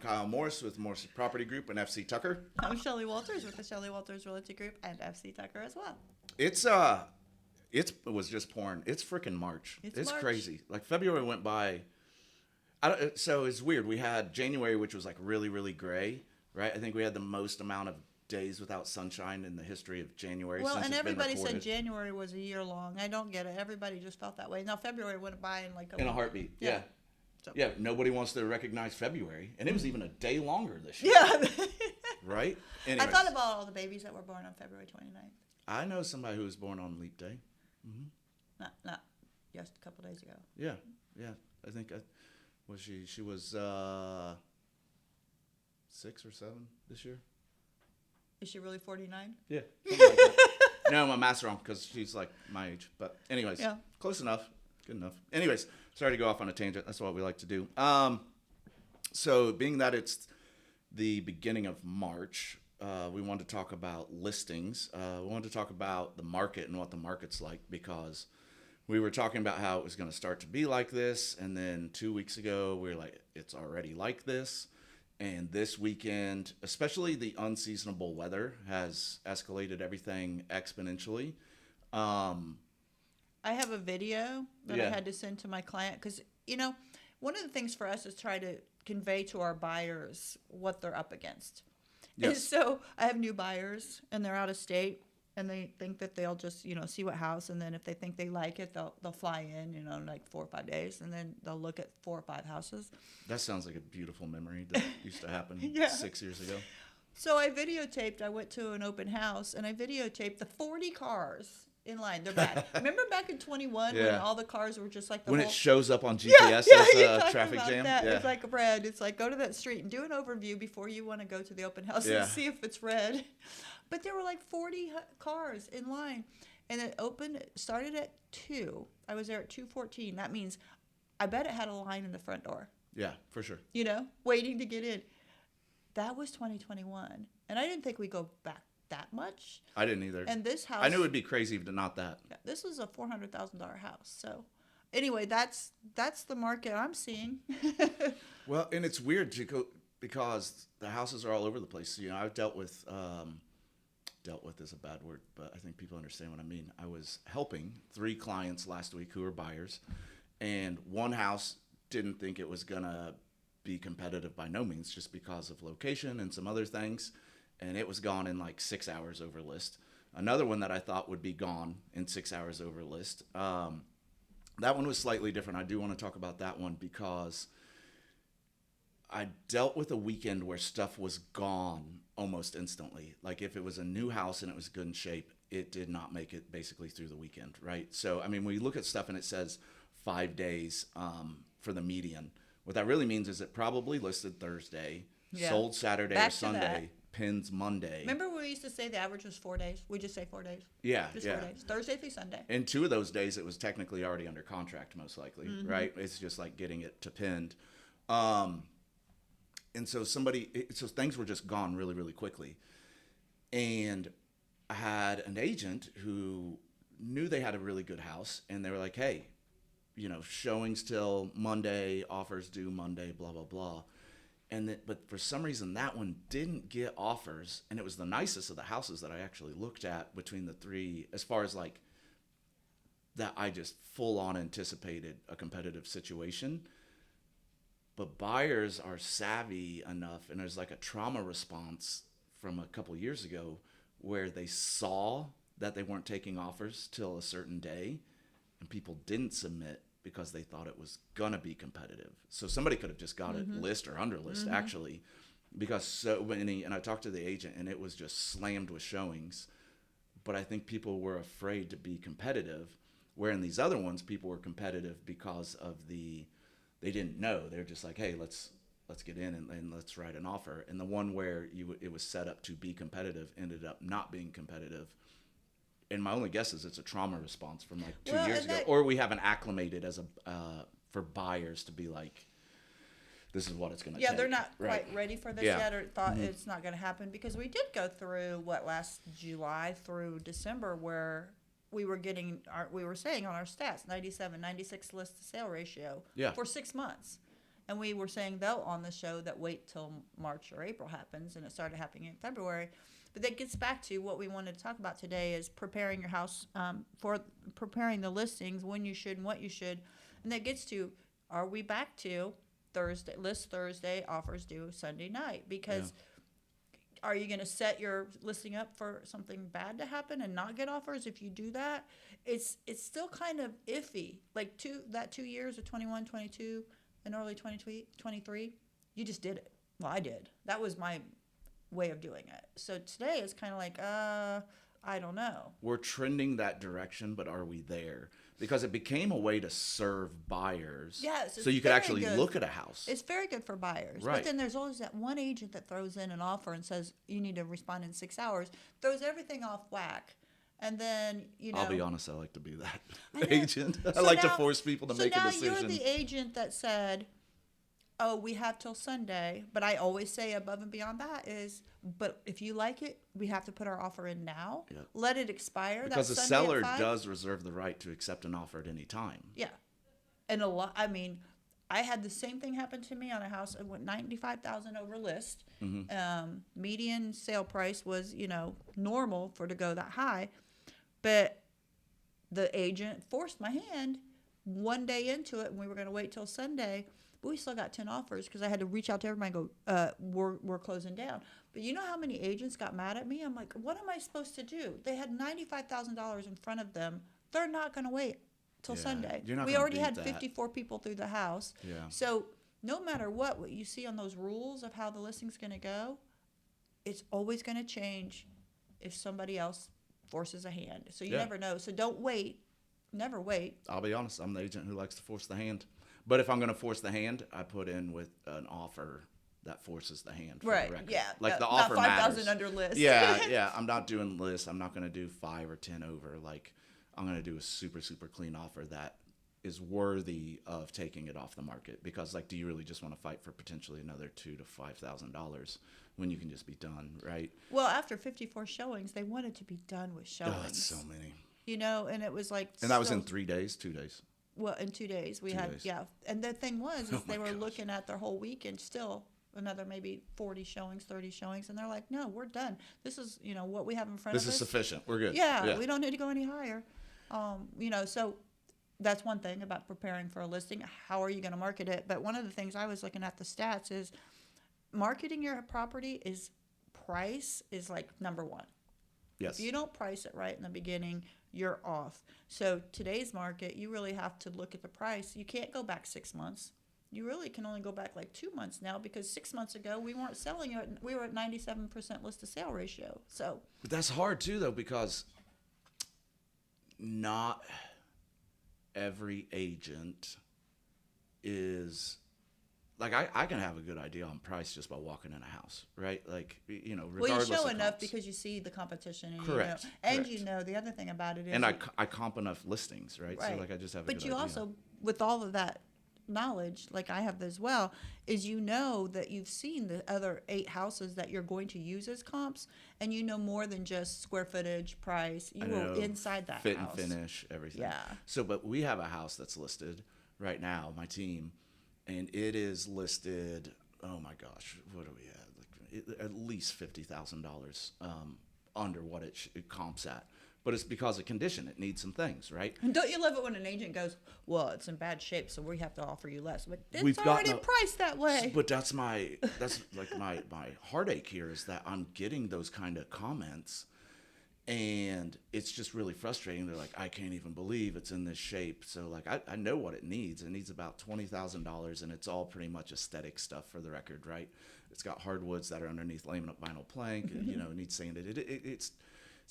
Kyle.morris with Morris Property Group and FC Tucker. I'm Shelly Walters with the Shelly Walters Realty Group and FC Tucker as well. It was just pouring. It's freaking March. It's March. crazy. Like February went by. So it's weird. We had January, which was like really, really gray, right? I think we had the most amount of days without sunshine in the history of January. Well, since and it's been everybody said recorded. January was a year long. I don't get it. Everybody just felt that way. Now February went by in like In a heartbeat. Yeah. So. Yeah. Nobody wants to recognize February, and it was even a day longer this year. Yeah. Right. I Anyways, thought about all the babies that were born on February 29th. I know somebody who was born on Leap Day. Mm-hmm. Not just a couple days ago. Yeah. I think she was 6 or 7 this year. Is she really 49? Yeah. Like that. No, my math's wrong because she's like my age. But anyways, Yeah. Close enough. Good enough. Anyways, sorry to go off on a tangent. That's what we like to do. So being that it's the beginning of March, we wanted to talk about listings. We wanted to talk about the market and what the market's like because we were talking about how it was going to start to be like this. And then 2 weeks ago, we were like, it's already like this. And this weekend, especially the unseasonable weather has escalated everything exponentially. I have a video that I Yeah. had to send to my client because, one of the things for us is try to convey to our buyers what they're up against. Yes. And so I have new buyers and they're out of state and they think that they'll just, see what house. And then if they think they like it, they'll fly in, like 4 or 5 days and then they'll look at 4 or 5 houses. That sounds like a beautiful memory that used to happen Yeah. 6 years ago. So I went to an open house and I videotaped the 40 cars in line. They're back. Remember back in 21 when Yeah. all the cars were just like When whole... it shows up on GPS you're as talking a traffic about jam. that. Yeah. It's like red. It's like go to that street and do an overview before you want to go to the open house Yeah. and see if it's red. But there were like 40 cars in line, and it started at 2. I was there at 2:14. That means I bet it had a line in the front door. Yeah, for sure. Waiting to get in. That was 2021, and I didn't think we'd go back that much. I didn't either. And this house, I knew it'd be crazy, but not that. yeah, this was a $400,000 house. So, anyway, that's the market I'm seeing. Well, and it's weird because the houses are all over the place. I've dealt with is a bad word, but I think people understand what I mean. I was helping 3 clients last week who were buyers, and one house didn't think it was gonna be competitive by no means, just because of location and some other things, and it was gone in like 6 hours over list. Another one that I thought would be gone in 6 hours over list. That one was slightly different. I do want to talk about that one because I dealt with a weekend where stuff was gone almost instantly. Like if it was a new house and it was good in shape, it did not make it basically through the weekend, right? So, we look at stuff and it says 5 days for the median. What that really means is it probably listed Thursday, Yeah. sold Saturday Back or to Sunday, pins Monday. Remember when we used to say the average was 4 days? We just say 4 days. Yeah, Just yeah. 4 days. Thursday through Sunday. And 2 of those days, it was technically already under contract, most likely, right? It's just like getting it to pinned. And so things were just gone really, really quickly. And I had an agent who knew they had a really good house, and they were like, hey, showings till Monday, offers due Monday, blah, blah, blah. But for some reason, that one didn't get offers, and it was the nicest of the houses that I actually looked at between the 3, as far as like that I just full on anticipated a competitive situation. But buyers are savvy enough, and there's like a trauma response from a couple years ago where they saw that they weren't taking offers till a certain day, and people didn't submit because they thought it was gonna be competitive. So somebody could have just got it list or under list actually, because so many. And I talked to the agent, and it was just slammed with showings. But I think people were afraid to be competitive, where in these other ones, people were competitive because of they didn't know. They're just like, hey, let's get in and let's write an offer. And the one where it was set up to be competitive ended up not being competitive. And my only guess is it's a trauma response from like 2 years ago, or we haven't acclimated as for buyers to be like, this is what it's going to take. Yeah, they're not right? quite ready for this Yeah. yet, or thought it's not going to happen, because we did go through last July through December where we were saying on our stats 97, 96 list to sale ratio Yeah. for 6 months. And we were saying, though, on the show that wait till March or April happens, and it started happening in February. But that gets back to what we wanted to talk about today is preparing your house for preparing the listings, when you should and what you should. And that gets to, are we back to list Thursday, offers due Sunday night? Because are you going to set your listing up for something bad to happen and not get offers if you do that? It's still kind of iffy. Like 2 years of 21, 22, and early 23, you just did it. Well, I did. That was my way of doing it. So today it's kind of like, I don't know. We're trending that direction, but are we there? Because it became a way to serve buyers. Yes. So you could actually look at a house. It's very good for buyers. Right. But then there's always that one agent that throws in an offer and says, you need to respond in 6 hours, throws everything off whack. And then, I'll be honest, I like to be that agent. I like to force people to make a decision. So now you're the agent that said, oh, we have till Sunday. But I always say above and beyond that is, but if you like it, we have to put our offer in now. Yeah. Let it expire. Because the seller does reserve the right to accept an offer at any time. Yeah. And I had the same thing happen to me on a house. It went $95,000 over list. Mm-hmm. Median sale price was, normal to go that high. But the agent forced my hand one day into it, and we were going to wait till Sunday. But we still got 10 offers because I had to reach out to everybody and go, we're closing down. But you know how many agents got mad at me? I'm like, what am I supposed to do? They had $95,000 in front of them. They're not going to wait till Sunday. We already had 54 people through the house. Yeah. So no matter what you see on those rules of how the listing's going to go, it's always going to change if somebody else forces a hand. So you never know. So don't wait. Never wait. I'll be honest. I'm the agent who likes to force the hand. But if I'm going to force the hand, I put in with an offer that forces the hand. For the record. Yeah. Like the offer matters. 5,000 under list. Yeah. I'm not doing lists. I'm not going to do 5 or 10 over. Like I'm going to do a super, super clean offer that is worthy of taking it off the market. Because do you really just want to fight for potentially another $2,000 to $5,000 when you can just be done, right? Well, after 54 showings, they wanted to be done with showings. Oh, that's so many. And it was like. And that was in 3 days, 2 days. Well, in 2 days we had, and the thing was, is they were looking at their whole weekend still, another maybe 40 showings, 30 showings, and they're like, no, we're done. This is, what we have in front of us. This is sufficient. We're good. Yeah, we don't need to go any higher. So that's one thing about preparing for a listing. How are you going to market it? But one of the things I was looking at the stats is marketing your property price is like number one. Yes. If you don't price it right in the beginning, you're off. So today's market, you really have to look at the price. You can't go back 6 months. You really can only go back 2 months now because 6 months ago we weren't selling it. We were at 97% list to sale ratio. So, but that's hard too, though, because not every agent is. I can have a good idea on price just by walking in a house, right? Regardless well, you show of enough comps. Because you see the competition. And Correct. The other thing about it is. And I comp enough listings, right? So I just have a good idea. But you also, with all of that knowledge, like I have as well, is that you've seen the other 8 houses that you're going to use as comps, and you know more than just square footage, price. You were inside that fit house. Fit and finish, everything. Yeah. So, but we have a house that's listed right now, my team, and it is listed, oh my gosh, what do we have? At least $50,000 under what it comps at. But it's because of condition. It needs some things, right? And don't you love it when an agent goes, well, it's in bad shape, so we have to offer you less. But it's already priced that way. But that's my heartache here is that I'm getting those kind of comments, and it's just really frustrating. They're like, I can't even believe it's in this shape. So I know what it needs. It needs about $20,000, and it's all pretty much aesthetic stuff for the record, right? It's got hardwoods that are underneath laminate vinyl plank. And, it needs sanded. It's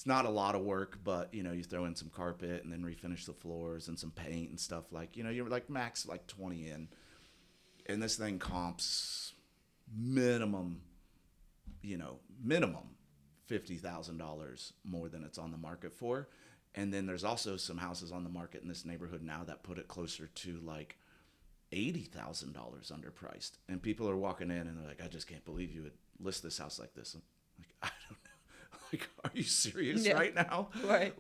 not a lot of work, but you throw in some carpet and then refinish the floors and some paint and stuff you're max 20 in, and this thing comps minimum $50,000 more than it's on the market for. And then there's also some houses on the market in this neighborhood now that put it closer to $80,000 underpriced, and people are walking in and they're like, I just can't believe you would list this house like this. I'm like, I don't know. Are you serious right now? Right.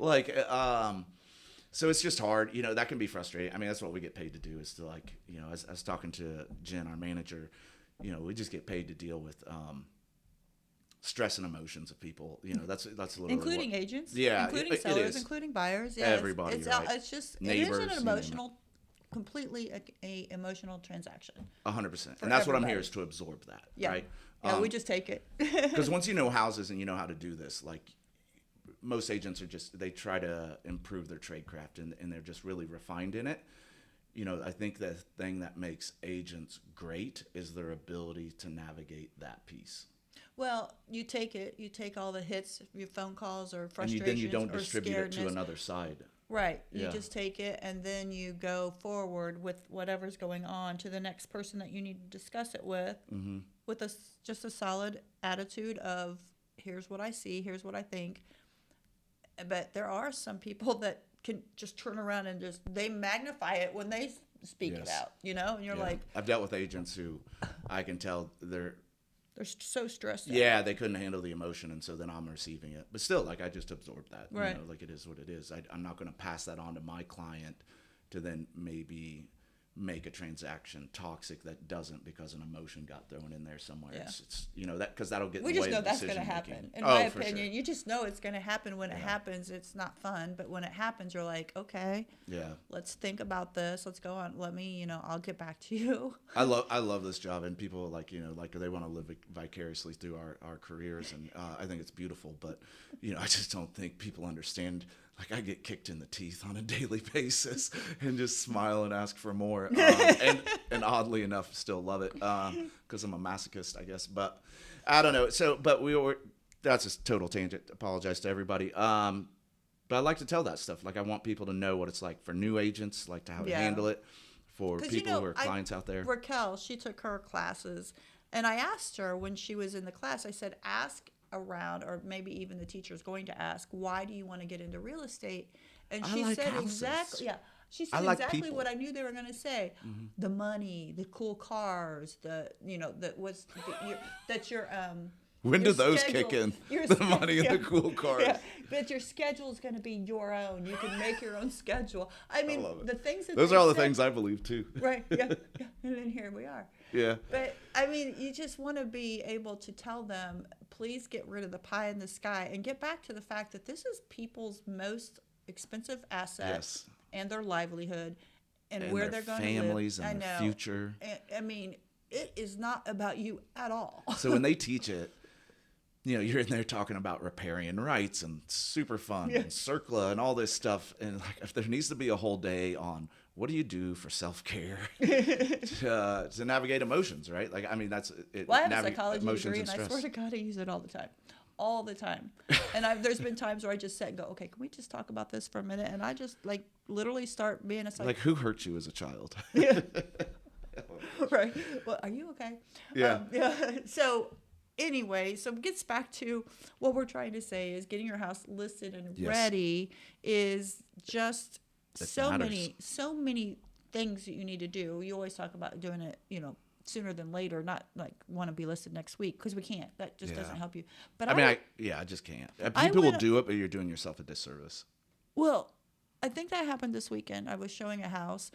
So it's just hard, that can be frustrating. I mean, that's what we get paid to do, is to, like, I was talking to Jen, our manager, we just get paid to deal with stress and emotions of people. That's literally including agents, yeah, including it sellers, is. including buyers. Yeah, Everybody, it's right. it's just Neighbors, it is an emotional, completely a emotional transaction. 100%. And that's what I'm everybody. here, is to absorb that, Yeah. right? Yeah, we just take it. Because once you know houses and you know how to do this, like, most agents they try to improve their trade craft, and they're just really refined in it. I think the thing that makes agents great is their ability to navigate that piece. Well, you take all the hits, your phone calls or And frustrations, then you don't or distribute it to scaredness. another side. Right. You Yeah. just take it, and then you go forward with whatever's going on to the next person that you need to discuss it with, with just a solid attitude of, here's what I see, here's what I think. But there are some people that can just turn around and they magnify it when they speak it Yes. out, and you're Yeah. like, I've dealt with agents who I can tell they're so stressed out. yeah, they couldn't handle the emotion, and so then I'm receiving it. But still, like, I just absorb that. Right. Like, it is what it is. I'm not going to pass that on to my client to then maybe make a transaction toxic that doesn't, because an emotion got thrown in there somewhere. Yeah. It's that, because that'll get We in the just way know of that's going to decision-making. happen. In my for opinion, sure. you just know it's going to happen. When it happens, it's not fun. But when it happens, you're like, okay, Yeah. let's think about this. Let's go on. Let me, I'll get back to you. I love this job, and people like they want to live vicariously through our careers, and I think it's beautiful. But I just don't think people understand. Like, I get kicked in the teeth on a daily basis, and just smile and ask for more, and oddly enough, still love it, because I'm a masochist, I guess. But I don't know. So, but that's a total tangent. Apologize to everybody. But I like to tell that stuff. Like, I want people to know what it's like for new agents, like how to handle it, for people who are clients out there. Raquel, she took her classes, and I asked her when she was in the class, I said, ask around, or maybe even the teacher's going to ask, why do you want to get into real estate? And she said exactly, she said exactly people. what I knew they were going to say. The money, the cool cars, When your do those schedule, kick in? your The money and the cool cars. Yeah, that your schedule is going to be your own. You can make your own schedule. I mean, the things that those they are all the said, things I believe too. right? Yeah, and then here we are. Yeah. But I mean, you just want to be able to tell them, please get rid of the pie in the sky and get back to the fact that this is people's most expensive asset and their livelihood and where they're going to live. Families and their future. I mean, it is not about you at all. So when they teach it, you're in there talking about riparian rights and Superfund and CERCLA and all this stuff. And like, if there needs to be a whole day on what do you do for self-care to navigate emotions, right? Like, I mean, that's it. Well, I have a psychology degree, and I stress. swear to God, I use it all the time. All the time. And there's been times where I just sit and go, okay, can we just talk about this for a minute? And I just, like, literally start being a psychologist. Like, who hurt you as a child? Yeah. Right. Well, are you okay? Yeah. So anyway, so it gets back to what we're trying to say is getting your house listed and ready is just so many things that you need to do. You always talk about doing it, sooner than later, not like want to be listed next week, because we can't. That just doesn't help you. But I just can't. People will do it, but you're doing yourself a disservice. Well, I think that happened this weekend. I was showing a house,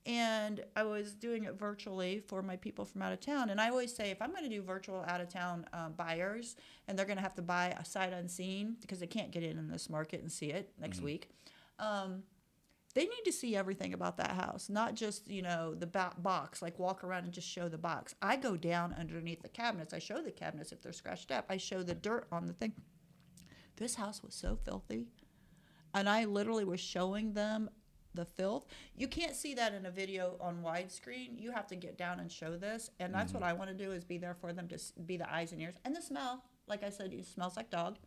and I was doing it virtually for my people from out of town. And I always say, if I'm going to do virtual out of town buyers, and they're going to have to buy a sight unseen because they can't get in this market and see it next week, they need to see everything about that house, not just, the box, like walk around and just show the box. I go down underneath the cabinets. I show the cabinets if they're scratched up. I show the dirt on the thing. This house was so filthy. And I literally was showing them the filth. You can't see that in a video on widescreen. You have to get down and show this. And that's what I want to do, is be there for them, to be the eyes and ears. And the smell, like I said, it smells like dog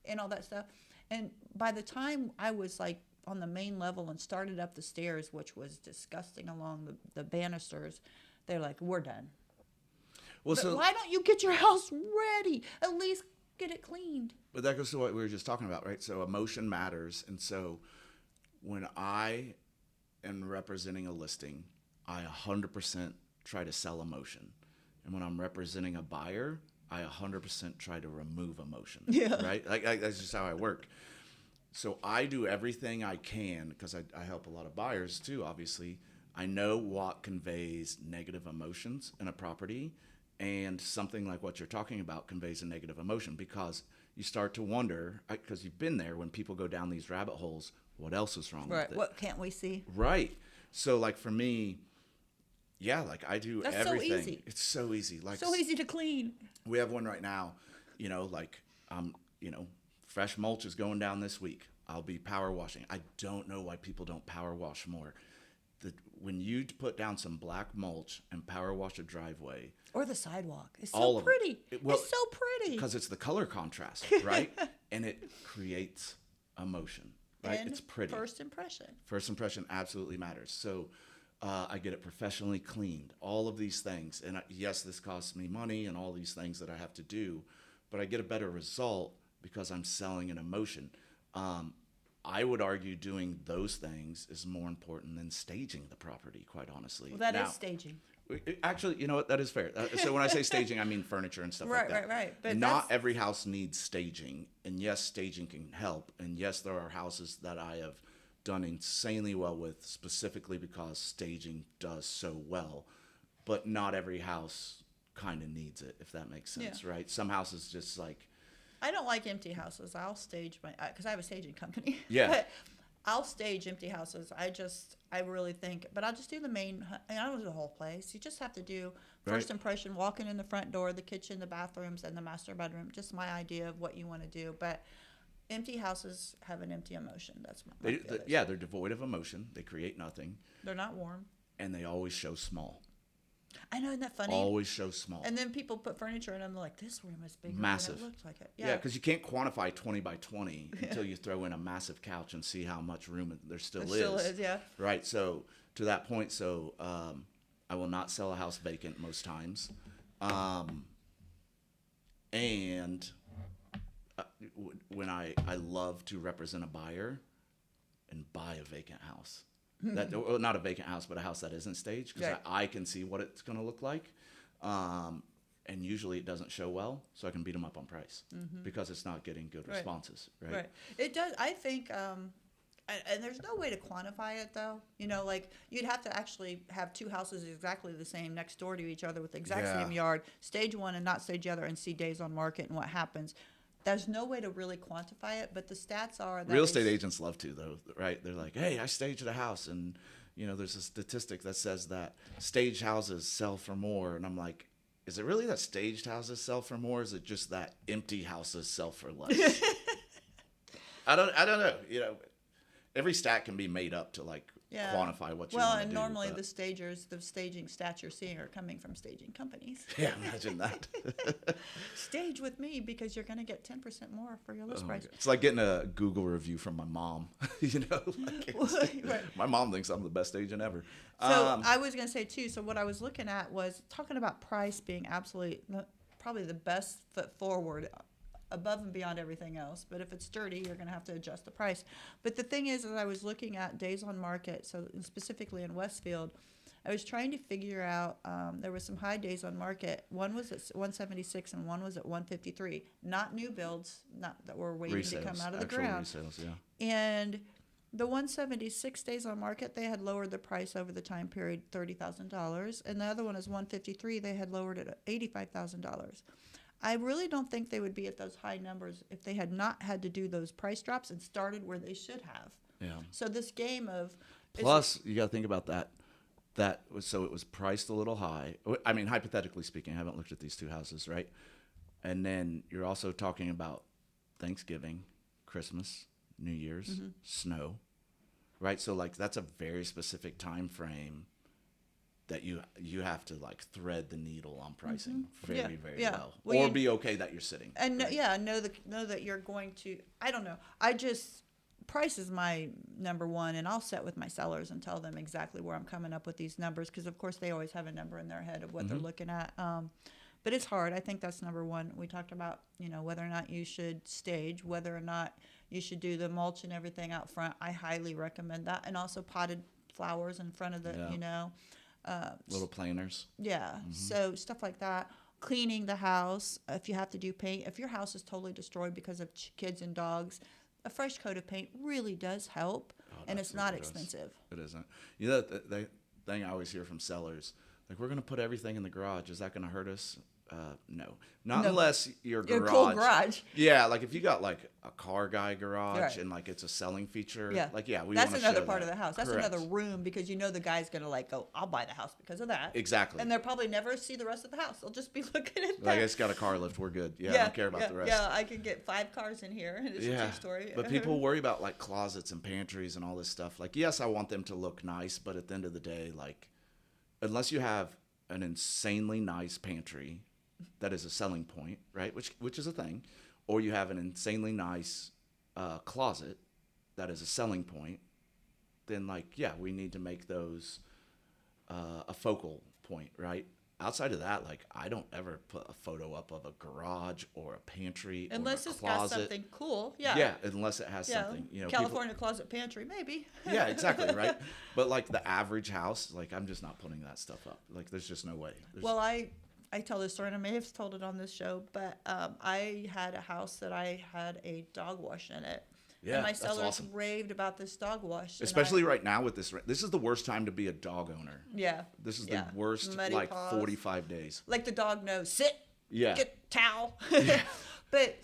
and all that stuff. And by the time I was like on the main level and started up the stairs, which was disgusting, along the banisters, they're like, we're done. Well, so why don't you get your house ready? At least get it cleaned. But that goes to what we were just talking about, right? So emotion matters. And so when I am representing a listing, I 100% try to sell emotion. And when I'm representing a buyer, I 100% try to remove emotion. Yeah. Right? Like that's just how I work. So I do everything I can because I help a lot of buyers too, obviously. I know what conveys negative emotions in a property, and something like what you're talking about conveys a negative emotion because you start to wonder, because you've been there when people go down these rabbit holes, what else is wrong Right. with it? What can't we see? Right. So like for me, yeah, like I do That's everything. so easy. It's so easy. Like So easy to clean. we have one right now, like fresh mulch is going down this week. I'll be power washing. I don't know why people don't power wash more. When you put down some black mulch and power wash a driveway, Or the sidewalk. It's all so of pretty. well, it's so pretty. because it's the color contrast, right? And it creates emotion, right? And it's pretty. First impression. First impression absolutely matters. So I get it professionally cleaned, all of these things. And yes, this costs me money and all these things that I have to do, but I get a better result because I'm selling an emotion. I would argue doing those things is more important than staging the property, quite honestly. Well, that is staging. Actually, you know what? That is fair. So when I say staging, I mean furniture and stuff like that. Right. But not every house needs staging. And yes, staging can help. And yes, there are houses that I have done insanely well with specifically because staging does so well. But not every house kind of needs it, if that makes sense, right? Some houses just like... I don't like empty houses. I'll stage because I have a staging company. Yeah. But I'll stage empty houses. I really think, but I'll just do the main. I don't do the whole place. You just have to do first impression, walking in the front door, the kitchen, the bathrooms, and the master bedroom. Just my idea of what you want to do. But empty houses have an empty emotion. That's my feeling. they're devoid of emotion. They create nothing. They're not warm. And they always show small. I know, isn't that funny? Always show small. And then people put furniture in them. They're like, this room is bigger Massive. than it looks like it. Yeah, because you can't quantify 20 by 20 until you throw in a massive couch and see how much room there still is. Still is, yeah. Right. So to that point, I will not sell a house vacant most times, and when I love to represent a buyer and buy a vacant house. Well, not a vacant house, but a house that isn't staged, because I can see what it's going to look like. And usually it doesn't show well, so I can beat them up on price because it's not getting good responses, right? It does. I think, and there's no way to quantify it, though. Like you'd have to actually have two houses exactly the same next door to each other with the exact same yard, stage one and not stage the other, and see days on market and what happens. There's no way to really quantify it, but the stats are that real estate agents love to, though, right? They're like, hey, I staged a house, and there's a statistic that says that staged houses sell for more, and I'm like, is it really that staged houses sell for more? Or is it just that empty houses sell for less? I don't know. Every stat can be made up to quantify what you want to do. Well, and normally the staging stats you're seeing are coming from staging companies. Yeah, imagine that. Stage with me because you're going to get 10% more for your list price. It's like getting a Google review from my mom. My mom thinks I'm the best agent ever. So I was going to say too. So what I was looking at was talking about price being probably the best foot forward, above and beyond everything else. But if it's dirty, you're going to have to adjust the price. But the thing is, as I was looking at days on market, so specifically in Westfield, I was trying to figure out, there was some high days on market. One was at 176 and one was at 153. Not new builds, not that were waiting to come out of the ground. Resales, yeah. And the 176 days on market, they had lowered the price over the time period $30,000. And the other one is 153. They had lowered it at $85,000. I really don't think they would be at those high numbers if they had not had to do those price drops and started where they should have. Yeah. So this game of... Plus, you got to think about that. So it was priced a little high. I mean, hypothetically speaking, I haven't looked at these two houses, right? And then you're also talking about Thanksgiving, Christmas, New Year's, snow, right? So that's a very specific time frame that you have to thread the needle on pricing very well, or be okay that you're sitting. And know that you're going to. I don't know. Price is my number one, and I'll set with my sellers and tell them exactly where I'm coming up with these numbers, because of course they always have a number in their head of what they're looking at. But it's hard. I think that's number one. We talked about whether or not you should stage, whether or not you should do the mulch and everything out front. I highly recommend that, and also potted flowers in front of the little planters. Yeah. So stuff like that. Cleaning the house. If you have to do paint. If your house is totally destroyed because of kids and dogs, a fresh coat of paint really does help, Oh, it and it's not absolutely does. expensive. It isn't. You know, the thing I always hear from sellers, like, we're going to put everything in the garage. Is that going to hurt us? No. Not No. unless your Your garage. cool garage. Yeah, like if you got like a car guy garage Right. and like it's a selling feature. Yeah. Like, yeah, we That's want to another show part that. of the house. That's Correct. another room because you know the guy's gonna like go, I'll buy the house because of that. Exactly. And they'll probably never see the rest of the house. They'll just be looking at that. Like, it's got a car lift. We're good. Yeah, I don't care about the rest. Yeah, I could get 5 cars in here and it's a 2-story. But people worry about like closets and pantries and all this stuff. Like, yes, I want them to look nice, but at the end of the day, like, unless you have an insanely nice pantry that is a selling point, right? Which is a thing, or you have an insanely nice closet that is a selling point, then like, yeah, we need to make those a focal point, right? Outside of that, like, I don't ever put a photo up of a garage or a pantry unless or a it's closet. got something cool. Yeah. Yeah, unless it has something. You know, California closet pantry, maybe. yeah, exactly, right? But like the average house, like, I'm just not putting that stuff up. Like, there's just no way. Well, I tell this story, and I may have told it on this show, but I had a house that I had a dog wash in it. Yeah, and my that's sellers awesome. raved about this dog wash. and Especially right now with this. This is the worst time to be a dog owner. Yeah. This is Yeah. the worst, Muddy like, paws. 45 days. Like the dog knows, sit, Yeah. get towel. But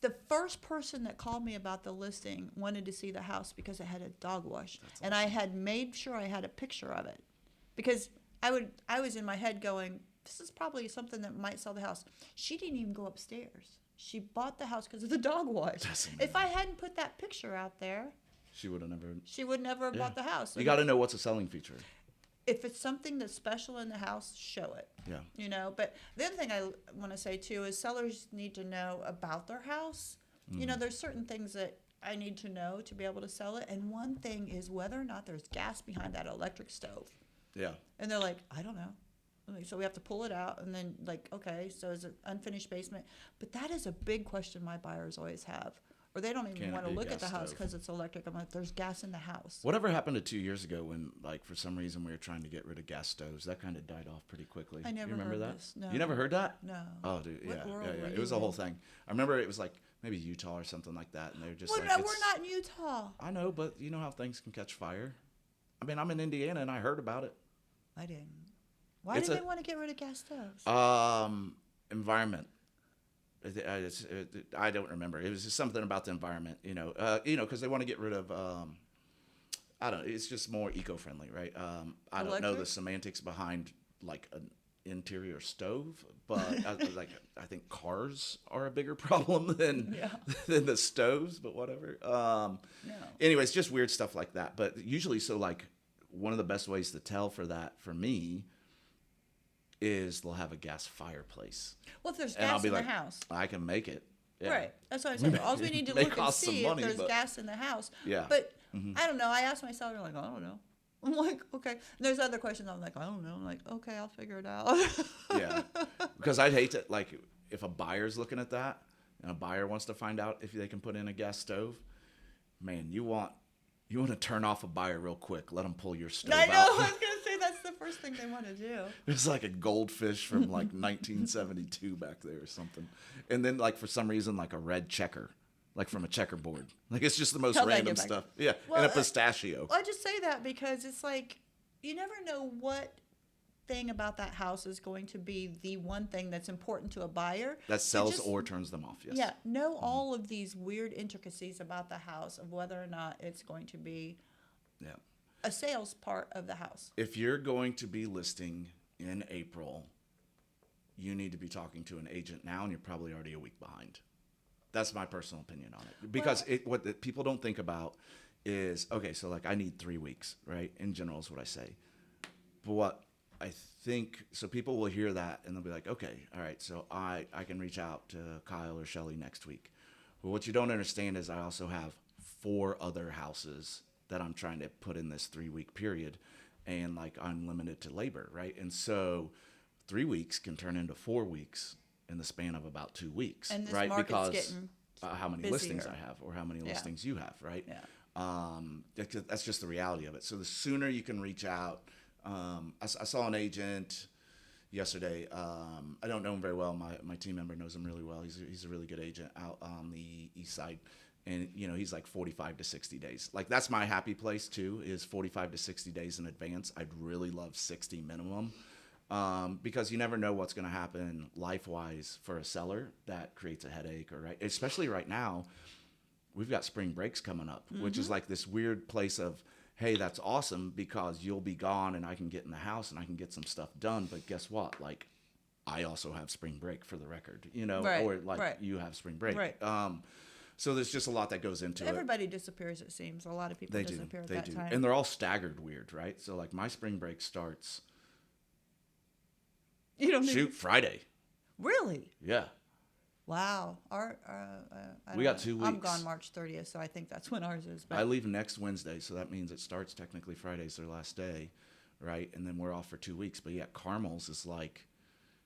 the first person that called me about the listing wanted to see the house because it had a dog wash. And I had made sure I had a picture of it. Because I was in my head going, this is probably something that might sell the house. She didn't even go upstairs. She bought the house because of the dog wash. That's amazing. If I hadn't put that picture out there, She would have never. she would never have bought the house. You got to know what's a selling feature. If it's something that's special in the house, show it. Yeah. You know, but the other thing I want to say too is sellers need to know about their house. You know, there's certain things that I need to know to be able to sell it. And one thing is whether or not there's gas behind that electric stove. Yeah. And they're like, I don't know. Like, so we have to pull it out and then like, okay, so is it unfinished basement? But that is a big question my buyers always have. Or they don't even Can it want to be a look at the gas house stove? because it's electric. I'm like, there's gas in the house. Whatever happened to 2 years ago when, like, for some reason we were trying to get rid of gas stoves? That kind of died off pretty quickly. I never You remember heard that? this. No. You never heard that? No. Oh, dude, What yeah, world yeah, were yeah. It you was a whole in? thing. I remember it was like maybe Utah or something like that, and they were just Well, like, no, it's- we're not in Utah. I know, but you know how things can catch fire. I mean, I'm in Indiana, and I heard about it. I didn't. Why It's did a- they want to get rid of gas stoves? Environment. I don't remember. It was just something about the environment, because they want to get rid of. I don't. It's just more eco-friendly, right? I don't know the Electric? semantics behind like an interior stove, but I think cars are a bigger problem than Yeah. than the stoves. But whatever. No. Anyways, just weird stuff like that. But usually, so like one of the best ways to tell for that for me is they'll have a gas fireplace. Well, if there's And I'll gas be in like, the house. I can make it. Yeah. Right. That's what I'm saying. All we need to May look and cost some see money, if there's but- gas in the house. Yeah. But I don't know. I asked my seller, like, I don't know. I'm like, okay. And there's other questions. I'm like, I don't know. I'm like, okay, I'll figure it out. Yeah. Because I'd hate to, like, if a buyer's looking at that and a buyer wants to find out if they can put in a gas stove, man, you want to turn off a buyer real quick. Let them pull your stove I know. out. I was going to say that's the first thing they want to do. It's like a goldfish from like 1972 back there or something. And then like for some reason like a red checker, like from a checkerboard. Like it's just the most How'd that random get back? stuff. Yeah, Well, and a pistachio. I just say that because it's like you never know what thing about that house is going to be the one thing that's important to a buyer. That So sells just- or turns them off, yes. Yeah, know all of these weird intricacies about the house of whether or not it's going to be Yeah. a sales part of the house. If you're going to be listing in April, you need to be talking to an agent now, and you're probably already a week behind. That's my personal opinion on it. Because what people don't think about is, okay, so like I need 3 weeks, right? In general is what I say. But what I think, so people will hear that and they'll be like, okay, all right, so I can reach out to Kyle or Shelly next week. But what you don't understand is I also have 4 other houses that I'm trying to put in this 3-week period, and like I'm limited to labor, right? And so 3 weeks can turn into 4 weeks in the span of about 2 weeks, And this right? market's Because getting how many busier. listings I have or how many Yeah. listings you have, right? Yeah. That's just the reality of it. So the sooner you can reach out. I saw an agent yesterday. I don't know him very well. My team member knows him really well. He's a really good agent out on the east side. And, he's like 45 to 60 days. Like, that's my happy place, too, is 45 to 60 days in advance. I'd really love 60 minimum, because you never know what's going to happen life-wise for a seller. That creates a headache, especially right now. We've got spring breaks coming up, which is like this weird place of, hey, that's awesome because you'll be gone and I can get in the house and I can get some stuff done. But guess what? Like, I also have spring break, for the record, Right, or like right. you have spring break. Right. So there's just a lot that goes into Everybody disappears, it seems. A lot of people They disappear do. at They that do. time. And they're all staggered weird, right? So, like, my spring break starts, You don't think- Friday. Really? Yeah. Wow. We got 2 I'm weeks. gone March 30th, so I think that's when ours is. But I leave next Wednesday, so that means it starts technically Friday's their last day, right? And then we're off for 2 weeks. But, yeah, Carmel's is, like,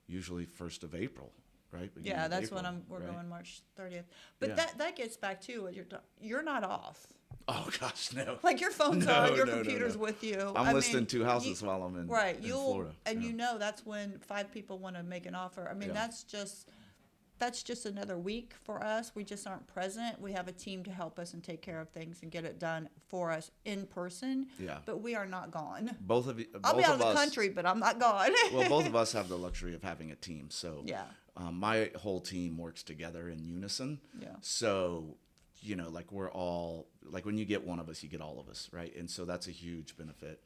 usually 1st of April. Right? Beginning yeah, of that's April, when we're right? going March 30th. But Yeah. that gets back to what you're not off. Oh, gosh, no. Like, your phone's No, on, your no, no, computer's no. with you. I'm I listing mean, 2 houses while I'm in, right. in Florida. And Yeah. that's when 5 people want to make an offer. I mean, Yeah. that's just another week for us. We just aren't present. We have a team to help us and take care of things and get it done for us in person. Yeah. But we are not gone. Both of you. I'll both be out of the us, country, but I'm not gone. Well, both of us have the luxury of having a team. So Yeah. my whole team works together in unison. Yeah. So, like, we're all, like, when you get one of us, you get all of us, right? And so that's a huge benefit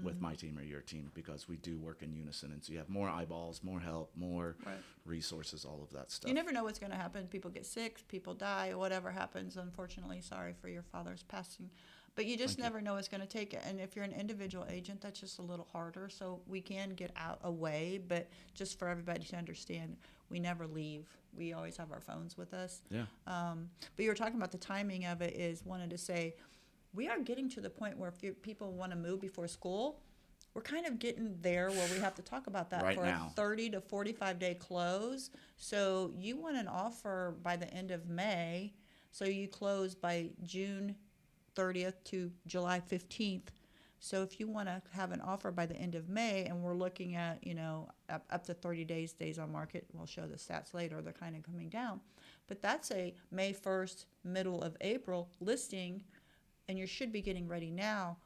with my team or your team, because we do work in unison. And so you have more eyeballs, more help, more Right. resources, all of that stuff. You never know what's going to happen. People get sick, people die, whatever happens. Unfortunately, sorry for your father's passing. But you just never know what's going to take it. And if you're an individual agent, that's just a little harder. So we can get out away, but just for everybody to understand, we never leave. We always have our phones with us. Yeah. But you were talking about the timing of it. Wanted to say, we are getting to the point where if people want to move before school, we're kind of getting there where we have to talk about that Right for now. a 30 to 45 day close. So you want an offer by the end of May, so you close by June 30th to July 15th. So if you want to have an offer by the end of May, and we're looking at, up to 30 days on market, we'll show the stats later, they're kind of coming down. But that's a May 1st, middle of April listing, and you should be getting ready now.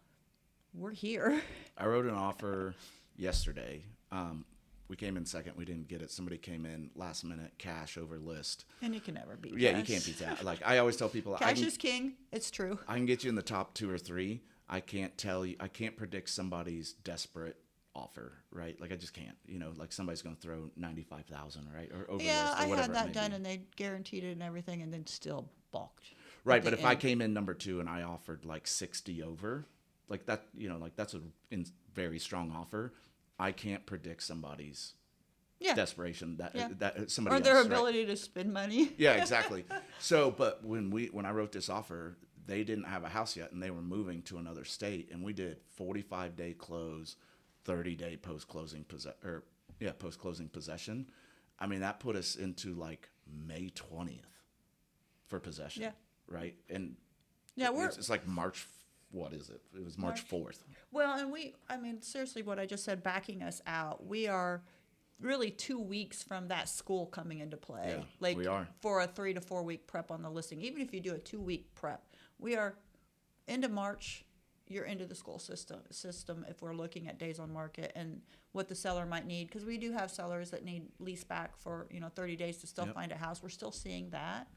We're here. I wrote an offer yesterday. We came in second. We didn't get it. Somebody came in last minute, cash over list. And you can never beat Yeah, cash. you can't beat that. Like, I always tell people, Cash is king. It's true. I can get you in the top 2 or 3. I can't tell you. I can't predict somebody's desperate offer, right? Like, I just can't. Like, somebody's going to throw 95,000, right, or over Yeah, list, or I whatever had it that may done, be. and they guaranteed it and everything, and then still balked. Right, at but the if I end. came in number 2 and I offered like 60 over, like that, like that's a very strong offer. I can't predict somebody's Yeah. desperation that Yeah. Somebody Or their else, right? ability to spend money. Yeah, exactly. So, but when I wrote this offer, they didn't have a house yet, and they were moving to another state, and we did 45-day close, 30-day post-closing possession. I mean, that put us into like May 20th for possession. Yeah. Right. And Yeah, it's like March. What is it? It was March 4th. Well, and seriously, what I just said, backing us out, we are really 2 weeks from that school coming into play. Yeah, like we are. For a 3 to 4 week prep on the listing. Even if you do a 2-week prep, we are into March. You're into the school system if we're looking at days on market and what the seller might need, because we do have sellers that need lease back for 30 days to still find a house. We're still seeing that.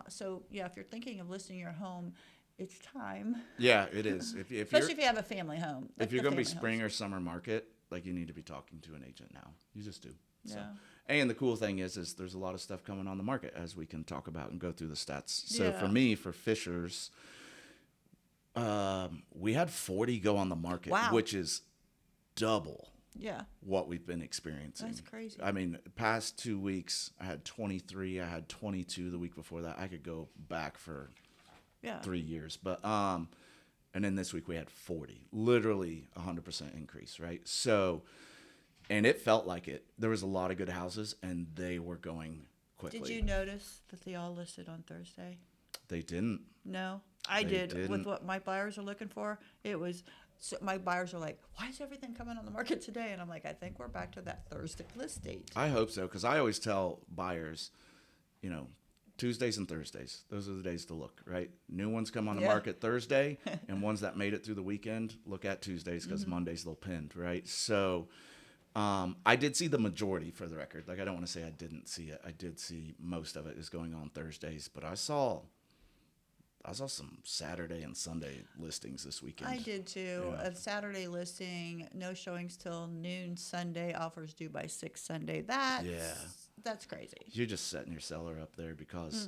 So yeah, if you're thinking of listing your home, it's time. Yeah, it is. Especially if you have a family home. If you're going to be family spring homes. or summer market, like, you need to be talking to an agent now. You just do. So. Yeah. And the cool thing is there's a lot of stuff coming on the market, as we can talk about and go through the stats. So Yeah. for me, for Fishers, we had 40 go on the market, Wow. which is double Yeah. what we've been experiencing. That's crazy. I mean, past 2 weeks, I had 23. I had 22 the week before that. I could go back for Yeah. 3 years. But and then this week we had 40, literally 100% increase, right? So, and it felt like it. There was a lot of good houses, and they were going quickly. Did you notice that they all listed on Thursday? They didn't. No, I They did. didn't. With what my buyers are looking for, it was. So my buyers are like, "Why is everything coming on the market today?" And I'm like, "I think we're back to that Thursday list date." I hope so, because I always tell buyers, Tuesdays and Thursdays. Those are the days to look, right? New ones come on the Yeah. market Thursday, and ones that made it through the weekend, look at Tuesdays because Mondays they'll pinned, right? So I did see the majority, for the record. Like, I don't want to say I didn't see it. I did see most of it is going on Thursdays, but I saw some Saturday and Sunday listings this weekend. I did too. Yeah. A Saturday listing, no showings till noon Sunday, offers due by 6 Sunday. That's crazy. You're just setting your seller up there because,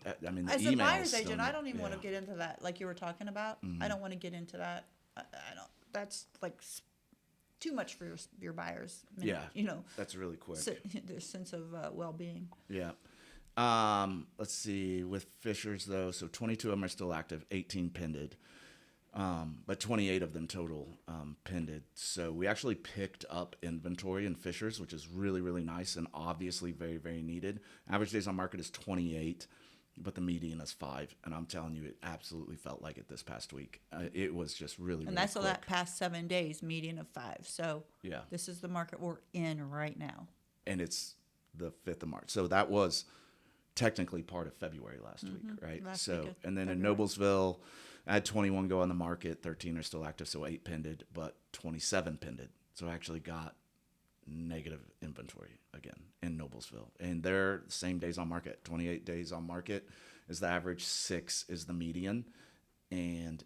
I mean, the As a emails buyer's agent, don't- I don't even want to yeah. get into that, like you were talking about. I don't want to get into that. I don't. That's like too much for your buyers. I mean, Yeah. you know, That's really quick. their sense of well-being. Yeah. Let's see. With Fishers, though, so 22 of them are still active, 18 pended, but 28 of them total pended. So we actually picked up inventory in Fishers, which is really, really nice and obviously very, very needed. Average days on market is 28, but the median is 5. And I'm telling you, it absolutely felt like it this past week. It was just really, And really that's quick. that past 7 days, median of 5. So Yeah. this is the market we're in right now. And it's the 5th of March. So that was technically part of February last week, right? Last So, week of and then in February. Noblesville, I had 21 go on the market, 13 are still active, so 8 pended, but 27 pended. So I actually got negative inventory again in Noblesville. And they're the same days on market. 28 days on market is the average, 6 is the median. And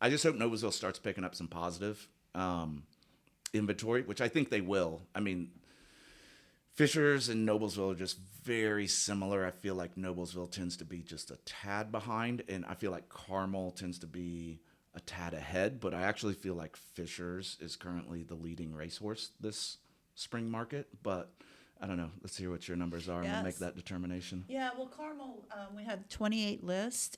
I just hope Noblesville starts picking up some positive inventory, which I think they will. I mean, Fishers and Noblesville are just very similar. I feel like Noblesville tends to be just a tad behind, and I feel like Carmel tends to be a tad ahead, but I actually feel like Fishers is currently the leading racehorse this spring market, but I don't know. Let's hear what your numbers are and we'll make Yes. that determination. Yeah, well, Carmel, we had 28 lists,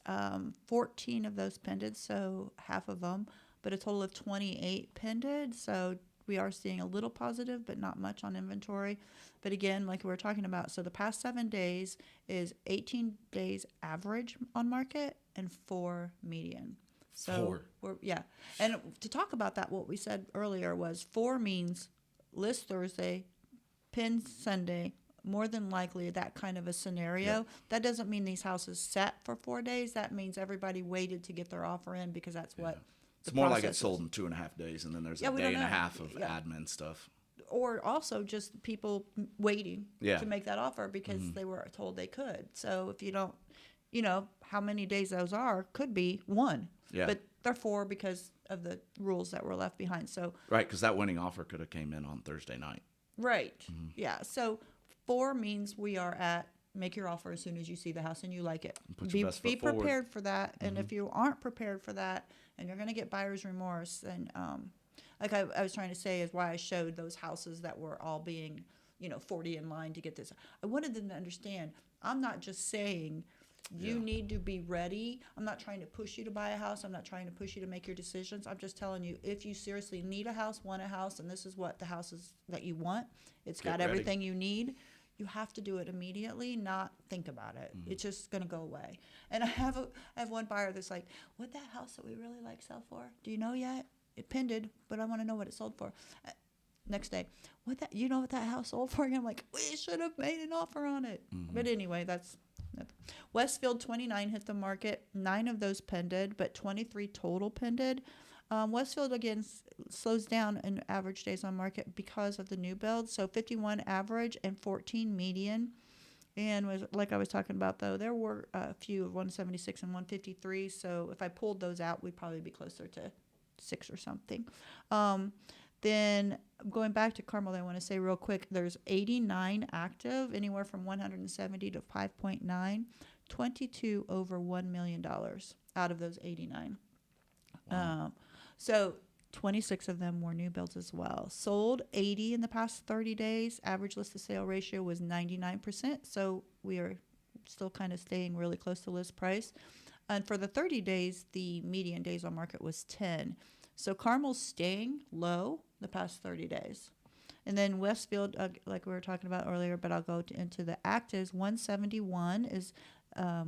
14 of those pended, so half of them, but a total of 28 pended. So we are seeing a little positive, but not much on inventory. But again, like we were talking about, so the past 7 days is 18 days average on market and 4 median. So 4. And to talk about that, what we said earlier was 4 means list Thursday, pin Sunday, more than likely that kind of a scenario. Yeah. That doesn't mean these houses sat for 4 days. That means everybody waited to get their offer in because that's what It's more like process it's sold was. in 2.5 days, and then there's Yeah, a we day don't and a know. half of Yeah. admin stuff. Or also just people waiting Yeah. to make that offer because they were told they could. So if you don't, how many days those are could be 1. Yeah. But they're 4 because of the rules that were left behind. So Right, because that winning offer could have came in on Thursday night. right. Yeah. So 4 means we are at make your offer as soon as you see the house and you like it. Put your best Be foot forward. prepared for that. And if you aren't prepared for that and you're going to get buyer's remorse, then like I was trying to say is why I showed those houses that were all being, 40 in line to get this. I wanted them to understand I'm not just saying you need to be ready. I'm not trying to push you to buy a house. I'm not trying to push you to make your decisions. I'm just telling you if you seriously need a house, want a house, and this is what the house is that you want, it's Get got ready. everything you need. You have to do it immediately, not think about it. It's just going to go away. And I have one buyer that's like, "What that house that we really like sell for? Do you know yet? It pended, but I want to know what it sold for." Next day, you know what that house sold for? And I'm like, we should have made an offer on it. But anyway, that's Westfield 29 hit the market. 9 of those pended, but 23 total pended. Westfield again slows down in average days on market because of the new build. So 51 average and 14 median. And was like I was talking about though, there were a few of 176 and 153. So if I pulled those out, we'd probably be closer to 6 or something. Then going back to Carmel, I want to say real quick, there's 89 active, anywhere from 170 to 5.9, 22 over $1 million out of those 89. Wow. So 26 of them were new builds as well. Sold 80 in the past 30 days. Average list to sale ratio was 99%. So we are still kind of staying really close to list price. And for the 30 days, the median days on market was 10. So Carmel's staying low the past 30 days. And then Westfield, like we were talking about earlier, but I'll go into the actives. 171 is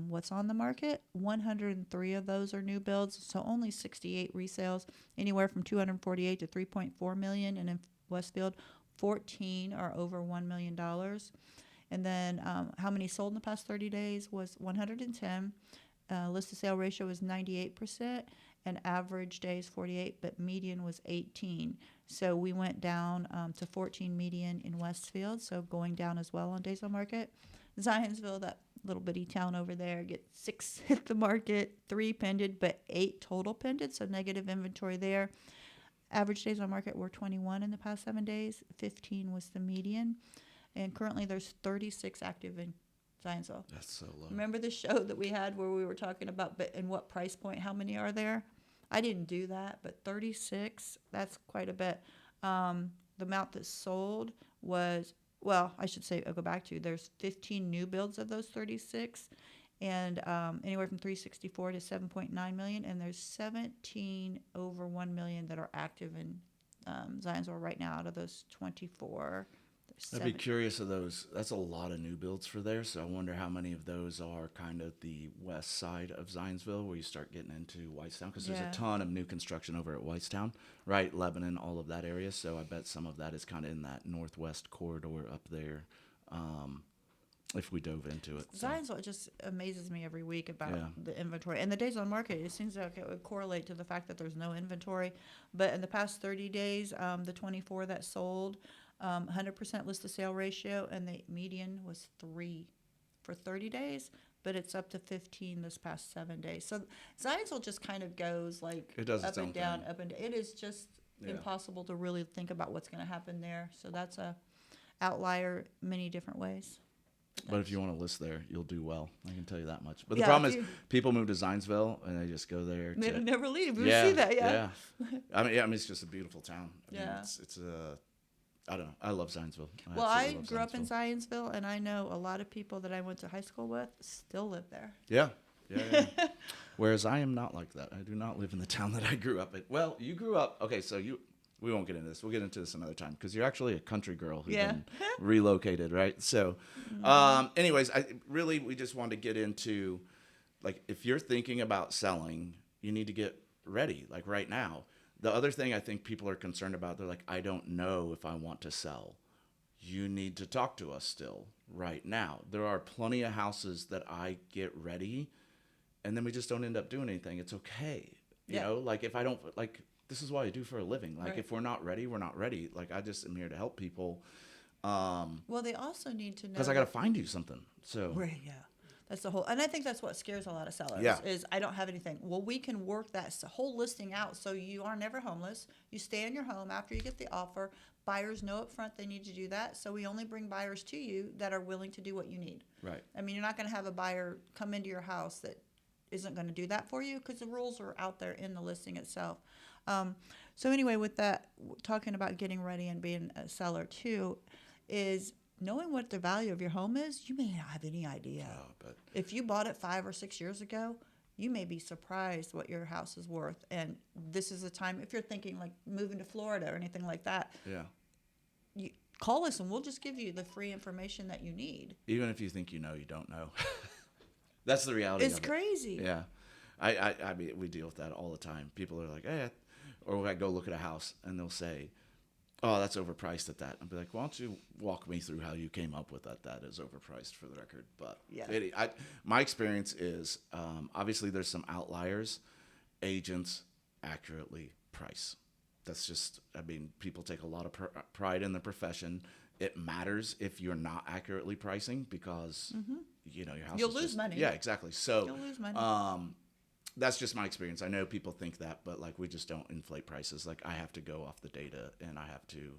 what's on the market. 103 of those are new builds, so only 68 resales, anywhere from 248 to 3.4 million. And in Westfield, 14 are over $1 million. And then how many sold in the past 30 days was 110. List to sale ratio was 98%, and average days 48, but median was 18. So we went down to 14 median in Westfield, so going down as well on days on market. Zionsville, that little bitty town over there, get 6 hit the market, 3 pended, but 8 total pended, so negative inventory there. Average days on market were 21 in the past 7 days. 15 was the median. And currently there's 36 active in Zionsville. That's so low. Remember the show that we had where we were talking about, but in what price point, how many are there? I didn't do that, but 36, that's quite a bit. The amount that sold was, well, I should say, I'll go back to, there's 15 new builds of those 36, and anywhere from 364 to 7.9 million, and there's 17 over 1 million that are active in Zionsville right now out of those 24. I'd be curious of those. That's a lot of new builds for there, so I wonder how many of those are kind of the west side of Zionsville where you start getting into Whitestown, because there's a ton of new construction over at Whitestown, right? Lebanon, all of that area, so I bet some of that is kind of in that northwest corridor up there, if we dove into it. Zionsville just amazes me every week about the inventory. And the days on market, it seems like it would correlate to the fact that there's no inventory. But in the past 30 days, the 24 that sold, 100% list to sale ratio, and the median was 3 for 30 days, but it's up to 15 this past 7 days. So Zionsville just kind of goes like it does up and down, thing. up and down. It is just impossible to really think about what's going to happen there. So that's a outlier many different ways. But if you want to list there, you'll do well. I can tell you that much. But the problem is people move to Zionsville and they just go there. Never leave. We see that, I mean, it's just a beautiful town. I mean, it's I don't know. I love Zionsville. I grew up in Zionsville, and I know a lot of people that I went to high school with still live there. Yeah. Whereas I am not like that. I do not live in the town that I grew up in. Well, you grew up. Okay, so we won't get into this. We'll get into this another time because you're actually a country girl who's been relocated, right? So, anyways, we just wanted to get into, like, if you're thinking about selling, you need to get ready, like right now. The other thing I think people are concerned about, they're like, I don't know if I want to sell. You need to talk to us still right now. There are plenty of houses that I get ready, and then we just don't end up doing anything. It's okay. You know, like if I don't, like, this is what I do for a living. Like if we're not ready, we're not ready. Like I just am here to help people. Well, they also need to know. Because I got to find you something. So. Right, yeah. That's the whole, and I think that's what scares a lot of sellers is I don't have anything. Well, we can work that whole listing out so you are never homeless. You stay in your home after you get the offer. Buyers know up front they need to do that. So we only bring buyers to you that are willing to do what you need. Right. I mean, you're not going to have a buyer come into your house that isn't going to do that for you because the rules are out there in the listing itself. So anyway, with that, talking about getting ready and being a seller too, is knowing what the value of your home is. You may not have any idea. But if you bought it 5 or 6 years ago, you may be surprised what your house is worth. And this is a time, if you're thinking like moving to Florida or anything like that, you call us and we'll just give you the free information that you need. Even if you think you know, you don't know. That's the reality. It's crazy. Yeah. I mean, we deal with that all the time. People are like, hey, or I go look at a house and they'll say, oh, that's overpriced at that. I'll be like, why don't you walk me through how you came up with that? That is overpriced for the record. But my experience is, obviously there's some outliers. Agents accurately price. That's just, I mean, people take a lot of pride in the profession. It matters if you're not accurately pricing because, you know, your house You'll lose money. Yeah, exactly. So, you'll lose money. That's just my experience. I know people think that, but like we just don't inflate prices. Like I have to go off the data and I have to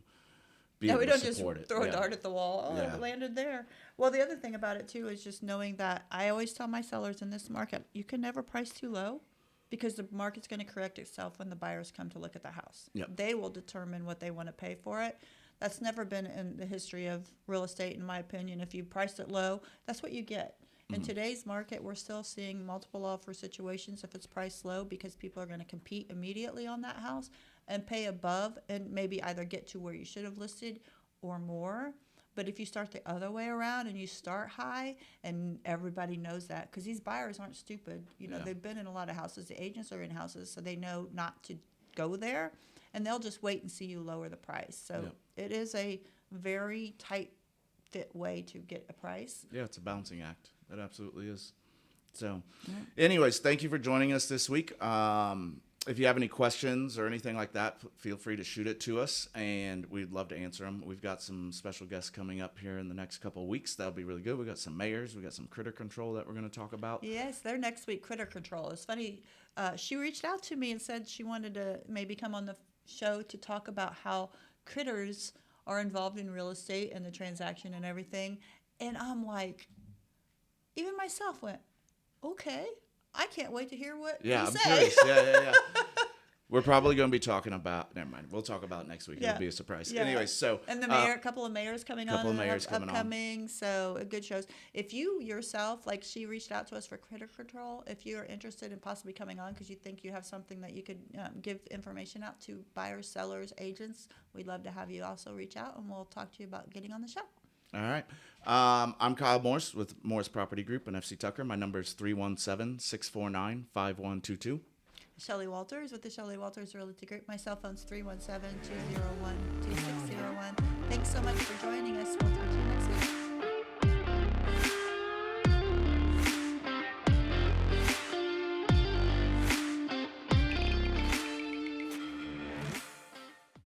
be able to support it. Throw a dart at the wall. Oh, it landed there. Well, the other thing about it too is just knowing that I always tell my sellers in this market, you can never price too low because the market's going to correct itself when the buyers come to look at the house. Yep. They will determine what they want to pay for it. That's never been in the history of real estate, in my opinion. If you priced it low, that's what you get. In today's market, we're still seeing multiple offer situations if it's priced low because people are going to compete immediately on that house and pay above and maybe either get to where you should have listed or more. But if you start the other way around and you start high, and everybody knows that because these buyers aren't stupid. You know, they've been in a lot of houses. The agents are in houses, so they know not to go there, and they'll just wait and see you lower the price. So it is a very tight fit way to get a price. Yeah, it's a balancing act. It absolutely is. So, anyways, thank you for joining us this week. If you have any questions or anything like that, feel free to shoot it to us, and we'd love to answer them. We've got some special guests coming up here in the next couple of weeks. That'll be really good. We got some mayors. We got some critter control that we're going to talk about. Yes, they're next week, critter control. It's funny. She reached out to me and said she wanted to maybe come on the show to talk about how critters are involved in real estate and the transaction and everything. And I'm like, even myself went, okay. I can't wait to hear what you I'm say. curious. Yeah. We're probably going to be talking about. Never mind. We'll talk about it next week. Yeah. It'll be a surprise. Yeah. Anyways, so and the mayor, a couple of mayors coming on. Upcoming. So good shows. If you yourself, like she reached out to us for critter control, if you're interested in possibly coming on because you think you have something that you could give information out to buyers, sellers, agents, we'd love to have you also reach out and we'll talk to you about getting on the show. All right. I'm Kyle Morris with Morris Property Group and FC Tucker. My number is 317-649-5122. Shelly Walters with the Shelly Walters Realty Group. My cell phone's 317-201-2601. Thanks so much for joining us.